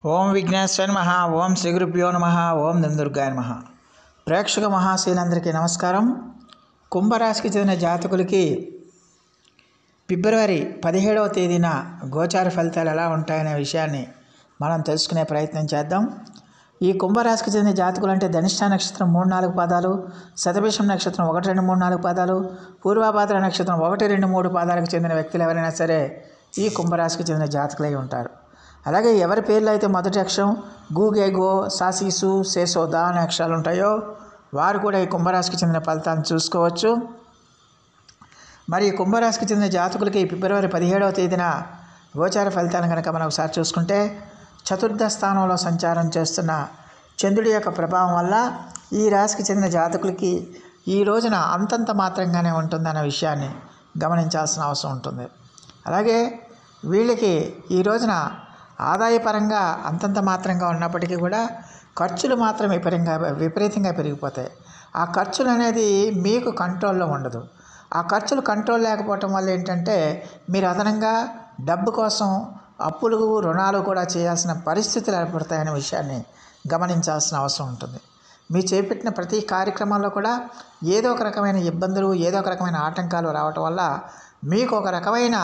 ఓం విఘ్నేశ్వర నమః. ఓం శ్రీ గురుభ్యో నమః. ఓం దుర్గాయ నమః. ప్రేక్షక మహాశీలందరికీ నమస్కారం. కుంభరాశికి చెందిన జాతకులకి ఫిబ్రవరి 17వ తేదీన గోచార ఫలితాలు ఎలా ఉంటాయనే విషయాన్ని మనం తెలుసుకునే ప్రయత్నం చేద్దాం. ఈ కుంభరాశికి చెందిన జాతకులు అంటే ధనిష్ట నక్షత్రం 3-4 పాదాలు, శతభిషం నక్షత్రం 1-2-3-4 పాదాలు, పూర్వభాద్ర నక్షత్రం 1-2-3 పాదాలకు చెందిన వ్యక్తులు ఎవరైనా సరే ఈ కుంభరాశికి చెందిన జాతకులై ఉంటారు. అలాగే ఎవరి పేర్లు అయితే మొదటి అక్షరం గు, గే, గో, సాసీసు, సేసో, దా అనే అక్షరాలు ఉంటాయో వారు కూడా ఈ కుంభరాశికి చెందిన ఫలితాలను చూసుకోవచ్చు. మరి ఈ కుంభరాశికి చెందిన జాతకులకి ఫిబ్రవరి 17వ తేదీన గోచార ఫలితాలను కనుక మనం ఒకసారి చూసుకుంటే, చతుర్థ స్థానంలో సంచారం చేస్తున్న చంద్రుడి యొక్క ప్రభావం వల్ల ఈ రాశికి చెందిన జాతకులకి ఈ రోజున అంతంత మాత్రంగానే ఉంటుందన్న విషయాన్ని గమనించాల్సిన అవసరం ఉంటుంది. అలాగే వీళ్ళకి ఈ రోజున ఆదాయపరంగా అంతంత మాత్రంగా ఉన్నప్పటికీ కూడా ఖర్చులు మాత్రం విపరీతంగా పెరిగిపోతాయి. ఆ ఖర్చులు అనేది మీకు కంట్రోల్లో ఉండదు. ఆ ఖర్చులు కంట్రోల్ లేకపోవటం వల్ల ఏంటంటే మీరు అదనంగా డబ్బు కోసం అప్పులు, రుణాలు కూడా చేయాల్సిన పరిస్థితులు ఏర్పడతాయనే విషయాన్ని గమనించాల్సిన అవసరం ఉంటుంది. మీరు చేపట్టిన ప్రతి కార్యక్రమాల్లో కూడా ఏదో ఒక రకమైన ఇబ్బందులు, ఏదో ఒక రకమైన ఆటంకాలు రావటం వల్ల మీకు ఒక రకమైన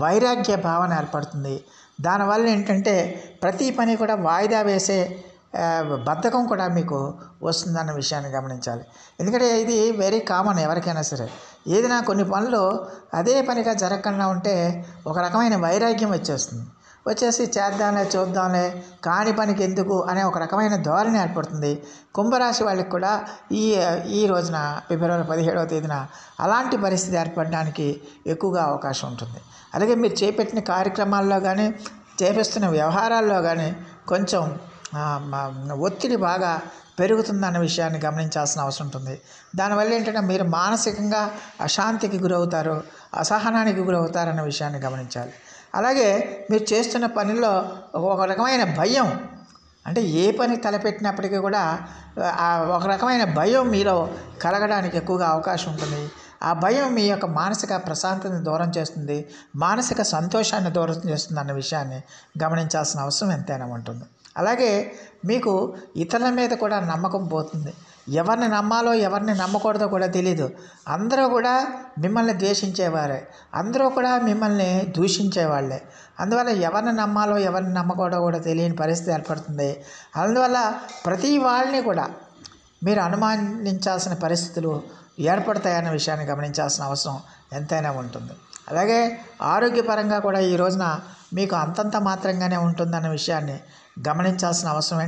వైరాగ్య భావన ఏర్పడుతుంది. దానివల్ల ఏంటంటే ప్రతి పని కూడా వాయిదా వేసే బద్ధకం కూడా మీకు వస్తుందన్న విషయాన్ని గమనించాలి. ఎందుకంటే ఇది వెరీ కామన్ ఎవరికైనా సరే. ఏదైనా కొన్ని పనులు అదే పనిగా జరగకుండా ఉంటే ఒక రకమైన వైరాగ్యం వచ్చేసి చేద్దాంలే, చూద్దాంలే, కాని పనికి ఎందుకు అనే ఒక రకమైన ధోరణి ఏర్పడుతుంది. కుంభరాశి వాళ్ళకి కూడా ఈ రోజున ఫిబ్రవరి 17వ తేదీన అలాంటి పరిస్థితి ఏర్పడడానికి ఎక్కువగా అవకాశం ఉంటుంది. అలాగే మీరు చేపట్టిన కార్యక్రమాల్లో కానీ, చేపిస్తున్న వ్యవహారాల్లో కానీ కొంచెం ఒత్తిడి బాగా పెరుగుతుందన్న విషయాన్ని గమనించాల్సిన అవసరం ఉంటుంది. దానివల్ల ఏంటంటే మీరు మానసికంగా అశాంతికి గురవుతారు, అసహనానికి గురవుతారన్న విషయాన్ని గమనించాలి. అలాగే మీరు చేస్తున్న పనిలో ఒక రకమైన భయం, అంటే ఏ పని తలపెట్టినప్పటికీ కూడా ఒక రకమైన భయం మీలో కలగడానికి ఎక్కువగా అవకాశం ఉంటుంది. ఆ భయం మీ యొక్క మానసిక ప్రశాంతతని దూరం చేస్తుంది, మానసిక సంతోషాన్ని దూరం చేస్తుంది అన్న విషయాన్ని గమనించాల్సిన అవసరం ఎంతైనా ఉంటుంది. అలాగే మీకు ఇతరుల మీద కూడా నమ్మకం పోతుంది. ఎవరిని నమ్మాలో ఎవరిని నమ్మకూడదో కూడా తెలియదు. అందరూ కూడా మిమ్మల్ని ద్వేషించేవారే, అందరూ కూడా మిమ్మల్ని దూషించేవాళ్ళే. అందువల్ల ఎవరిని నమ్మాలో ఎవరిని నమ్మకూడదో కూడా తెలియని పరిస్థితి ఏర్పడుతుంది. అందువల్ల ప్రతి వాళ్ళని కూడా మీరు అనుమానించాల్సిన పరిస్థితులు ఏర్పడతాయన్న విషయాన్ని గమనించాల్సిన అవసరం ఎంతైనా ఉంటుంది. అలాగే ఆరోగ్యపరంగా కూడా ఈ రోజున మీకు అంతంత మాత్రంగానే ఉంటుందన్న విషయాన్ని గమనించాల్సిన అవసరం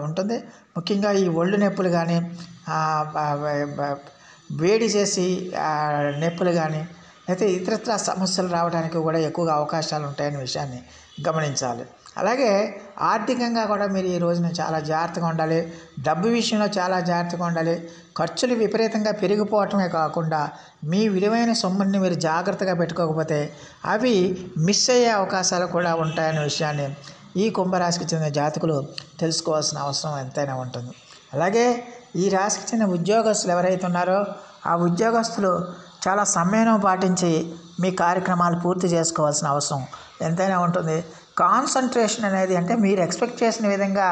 ఉంటుంది. ముఖ్యంగా ఈ ఒళ్ళు నొప్పులు కానీ, వేడి చేసి నొప్పులు కానీ, అయితే ఇతరత్ర సమస్యలు రావడానికి కూడా ఎక్కువగా అవకాశాలు ఉంటాయనే విషయాన్ని గమనించాలి. అలాగే ఆర్థికంగా కూడా మీరు ఈ రోజున చాలా జాగ్రత్తగా ఉండాలి. డబ్బు విషయంలో చాలా జాగ్రత్తగా ఉండాలి. ఖర్చులు విపరీతంగా పెరిగిపోవటమే కాకుండా మీ విలువైన సొమ్ముని మీరు జాగ్రత్తగా పెట్టుకోకపోతే అవి మిస్ అయ్యే అవకాశాలు కూడా ఉంటాయనే విషయాన్ని ఈ కుంభరాశికి చెందిన జాతకులు తెలుసుకోవాల్సిన అవసరం ఎంతైనా ఉంటుంది. అలాగే ఈ రాశికి చెందిన ఉద్యోగస్తులు ఎవరైతే ఉన్నారో ఆ ఉద్యోగస్తులు చాలా సమయం పాటించి మీ కార్యక్రమాలు పూర్తి చేసుకోవాల్సిన అవసరం ఎంతైనా ఉంటుంది. కాన్సన్ట్రేషన్ అనేది, అంటే మీరు ఎక్స్పెక్ట్ చేసిన విధంగా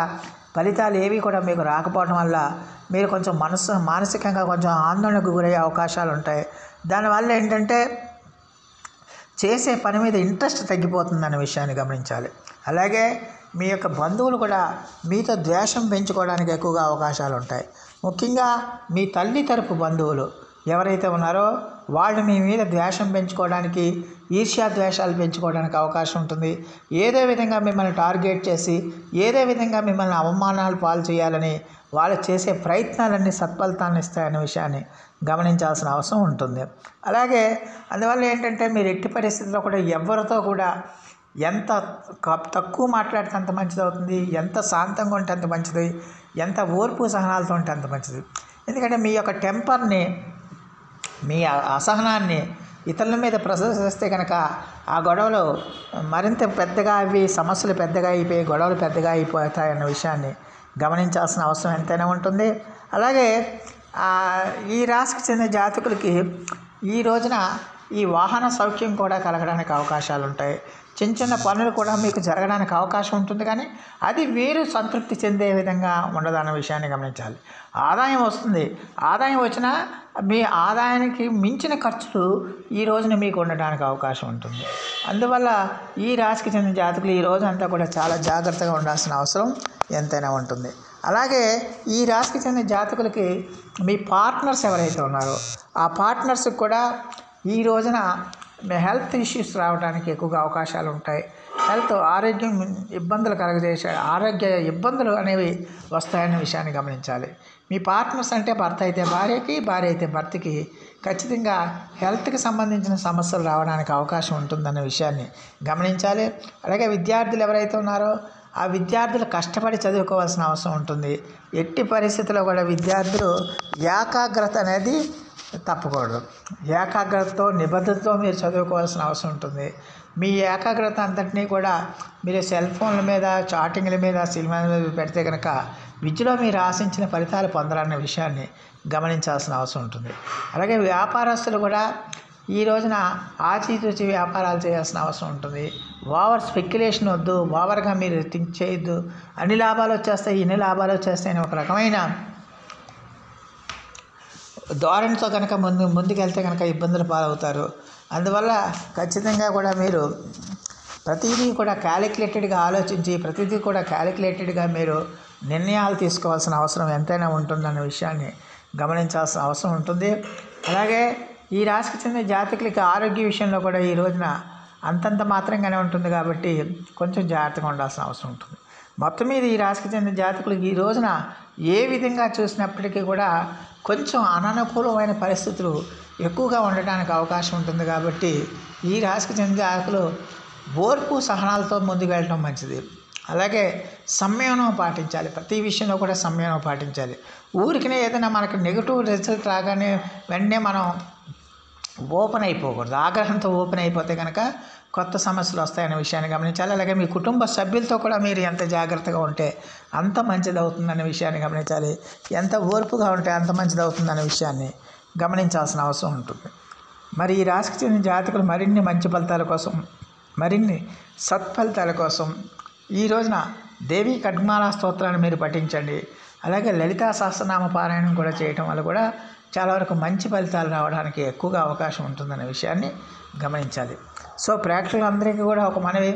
ఫలితాలు ఏవి కూడా మీకు రాకపోవడం వల్ల మీరు కొంచెం మానసికంగా కొంచెం ఆందోళనకు గురయ్యే అవకాశాలు ఉంటాయి. దానివల్ల ఏంటంటే చేసే పని మీద ఇంట్రెస్ట్ తగ్గిపోతుందన్న విషయాన్ని గమనించాలి. అలాగే మీ యొక్క బంధువులు కూడా మీతో ద్వేషం పెంచుకోవడానికి ఎక్కువగా అవకాశాలు ఉంటాయి. ముఖ్యంగా మీ తల్లి తరపు బంధువులు ఎవరైతే ఉన్నారో వాళ్ళు మీ మీద ద్వేషం పెంచుకోవడానికి, ఈర్ష్యా ద్వేషాలు పెంచుకోవడానికి అవకాశం ఉంటుంది. ఏదో విధంగా మిమ్మల్ని టార్గెట్ చేసి, ఏదో విధంగా మిమ్మల్ని అవమానాలు పాలు చేయాలని వాళ్ళు చేసే ప్రయత్నాలన్నీ సత్ఫలితాలను ఇస్తాయనే విషయాన్ని గమనించాల్సిన అవసరం ఉంటుంది. అలాగే అందువల్ల ఏంటంటే మీరు ఎట్టి పరిస్థితుల్లో కూడా ఎవరితో కూడా ఎంత తక్కువ మాట్లాడితే అంత మంచిది అవుతుంది, ఎంత శాంతంగా ఉంటే అంత మంచిది, ఎంత ఓర్పు సహనాలతో ఉంటే అంత మంచిది. ఎందుకంటే మీ యొక్క టెంపర్ని, మీ అసహనాన్ని ఇతరుల మీద ప్రదర్శిస్తే కనుక ఆ గొడవలు మరింత పెద్దగా సమస్యలు పెద్దగా అయిపోయి గొడవలు పెద్దగా అయిపోతాయన్న విషయాన్ని గమనించాల్సిన అవసరం ఎంతైనా ఉంటుంది. అలాగే ఈ రాశికి చెందిన జాతకులకి ఈ రోజున ఈ వాహన సౌఖ్యం కూడా కలగడానికి అవకాశాలు ఉంటాయి. చిన్న చిన్న పనులు కూడా మీకు జరగడానికి అవకాశం ఉంటుంది, కానీ అది మీరు సంతృప్తి చెందే విధంగా ఉండదన్న విషయాన్ని గమనించాలి. ఆదాయం వస్తుంది, ఆదాయం వచ్చినా మీ ఆదాయానికి మించిన ఖర్చులు ఈ రోజున మీకు ఉండడానికి అవకాశం ఉంటుంది. అందువల్ల ఈ రాశికి చెందిన జాతకులు ఈ రోజు అంతా కూడా చాలా జాగ్రత్తగా ఉండాల్సిన అవసరం ఎంతైనా ఉంటుంది. అలాగే ఈ రాశికి చెందిన జాతకులకి మీ పార్ట్నర్స్ ఎవరైతే ఉన్నారో ఆ పార్ట్నర్స్కి కూడా ఈ రోజున హెల్త్ ఇష్యూస్ రావడానికి ఎక్కువగా అవకాశాలు ఉంటాయి. ఆరోగ్యం ఇబ్బందులు కలగజేసే ఆరోగ్య ఇబ్బందులు అనేవి వస్తాయనే విషయాన్ని గమనించాలి. మీ పార్ట్నర్స్ అంటే భర్త అయితే భార్యకి, భార్య అయితే భర్తకి ఖచ్చితంగా హెల్త్కి సంబంధించిన సమస్యలు రావడానికి అవకాశం ఉంటుందన్న విషయాన్ని గమనించాలి. అలాగే విద్యార్థులు ఎవరైతే ఉన్నారో ఆ విద్యార్థులు కష్టపడి చదువుకోవాల్సిన అవసరం ఉంటుంది. ఎట్టి పరిస్థితుల్లో కూడా విద్యార్థులు ఏకాగ్రత అనేది తప్పకూడదు. ఏకాగ్రతతో నిబద్ధతతో మీరు చదువుకోవాల్సిన అవసరం ఉంటుంది. మీ ఏకాగ్రత అంతటినీ కూడా మీరు సెల్ ఫోన్ల మీద, చాటింగ్ల మీద, సినిమాల మీద పెడితే కనుక విద్యలో మీరు ఆశించిన ఫలితాలు పొందాలన్న విషయాన్ని గమనించాల్సిన అవసరం ఉంటుంది. అలాగే వ్యాపారస్తులు కూడా ఈ రోజున ఆచితూచి వ్యాపారాలు చేయాల్సిన అవసరం ఉంటుంది. ఓవర్ స్పెక్యులేషన్ వద్దు, ఓవర్గా మీరు థింక్ చేయొద్దు. అన్ని లాభాలు వచ్చేస్తాయి, ఇన్ని లాభాలు వచ్చేస్తాయని ఒక రకమైన ధోరణితో కనుక ముందుకెళ్తే కనుక ఇబ్బందులు పాలవుతారు. అందువల్ల ఖచ్చితంగా కూడా మీరు ప్రతిదీ కూడా క్యాలిక్యులేటెడ్గా ఆలోచించి, ప్రతిదీ కూడా క్యాలిక్యులేటెడ్గా మీరు నిర్ణయాలు తీసుకోవాల్సిన అవసరం ఎంతైనా ఉంటుందన్న విషయాన్ని గమనించాల్సిన అవసరం ఉంటుంది. అలాగే ఈ రాశికి చెందిన జాతకులకి ఆరోగ్య విషయంలో కూడా ఈ రోజున అంతంత మాత్రంగానే ఉంటుంది కాబట్టి కొంచెం జాగ్రత్తగా ఉండాల్సిన అవసరం ఉంటుంది. మొత్తం మీద ఈ రాశికి చెందిన జాతకులకి ఈ రోజున ఏ విధంగా చూసినప్పటికీ కూడా కొంచెం అననుకూలమైన పరిస్థితులు ఎక్కువగా ఉండడానికి అవకాశం ఉంటుంది. కాబట్టి ఈ రాశికి చెందిన జాతకులు ఓర్పు సహనాలతో ముందుకు వెళ్ళడం మంచిది. అలాగే సంయమనం పాటించాలి. ప్రతి విషయంలో కూడా సంయమనం పాటించాలి. ఊరికనే ఏదైనా మనకు నెగిటివ్ రిజల్ట్ రాగానే వెంటనే మనం ఓపెన్ అయిపోకూడదు. ఆగ్రహంతో ఓపెన్ అయిపోతే కనుక కొత్త సమస్యలు వస్తాయనే విషయాన్ని గమనించాలి. అలాగే మీ కుటుంబ సభ్యులతో కూడా మీరు ఎంత జాగ్రత్తగా ఉంటే అంత మంచిది అవుతుందనే విషయాన్ని గమనించాలి. ఎంత ఓర్పుగా ఉంటే అంత మంచిది అవుతుందనే విషయాన్ని గమనించాల్సిన అవసరం ఉంటుంది. మరి ఈ రాశికి చెందిన జాతకులు మరిన్ని మంచి ఫలితాల కోసం, మరిన్ని సత్ఫలితాల కోసం ఈ రోజున దేవీ ఖడ్గమాలా స్తోత్రాన్ని మీరు పఠించండి. అలాగే లలితా సహస్రనామ పారాయణం కూడా చేయటం వల్ల కూడా చాలా వరకు మంచి ఫలితాలు రావడానికి ఎక్కువగా అవకాశం ఉంటుందనే విషయాన్ని గమనించాలి. సో ప్రేక్షకులందరికీ కూడా ఒక మనవి,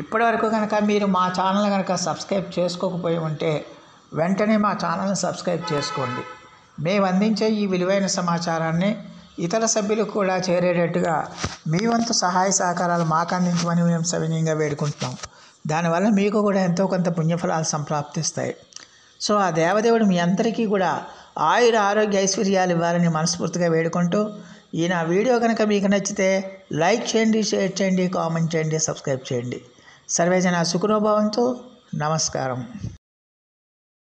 ఇప్పటివరకు కనుక మీరు మా ఛానల్ కనుక సబ్స్క్రైబ్ చేసుకోకపోయి ఉంటే వెంటనే మా ఛానల్ని సబ్స్క్రైబ్ చేసుకోండి. మేము అందించే ఈ విలువైన సమాచారాన్ని ఇతర సభ్యులకు కూడా చేరేటట్టుగా మీ వంతు సహాయ సహకారాలు మాకు అందించమని మేము సవినీయంగా వేడుకుంటున్నాం. దానివల్ల మీకు కూడా ఎంతో కొంత పుణ్యఫలాలు సంప్రాప్తిస్తాయి. సో ఆ దేవదేవుడు మీ అందరికీ కూడా ఆయుర ఆరోగ్య ఐశ్వర్యాలు ఇవ్వాలని మనస్ఫూర్తిగా వేడుకుంటూ ఈ నా వీడియో కనుక మీకు నచ్చితే లైక్ చేయండి, షేర్ చేయండి, కామెంట్ చేయండి, సబ్స్క్రైబ్ చేయండి. సర్వేజన సుఖినో భవంతు. నమస్కారం.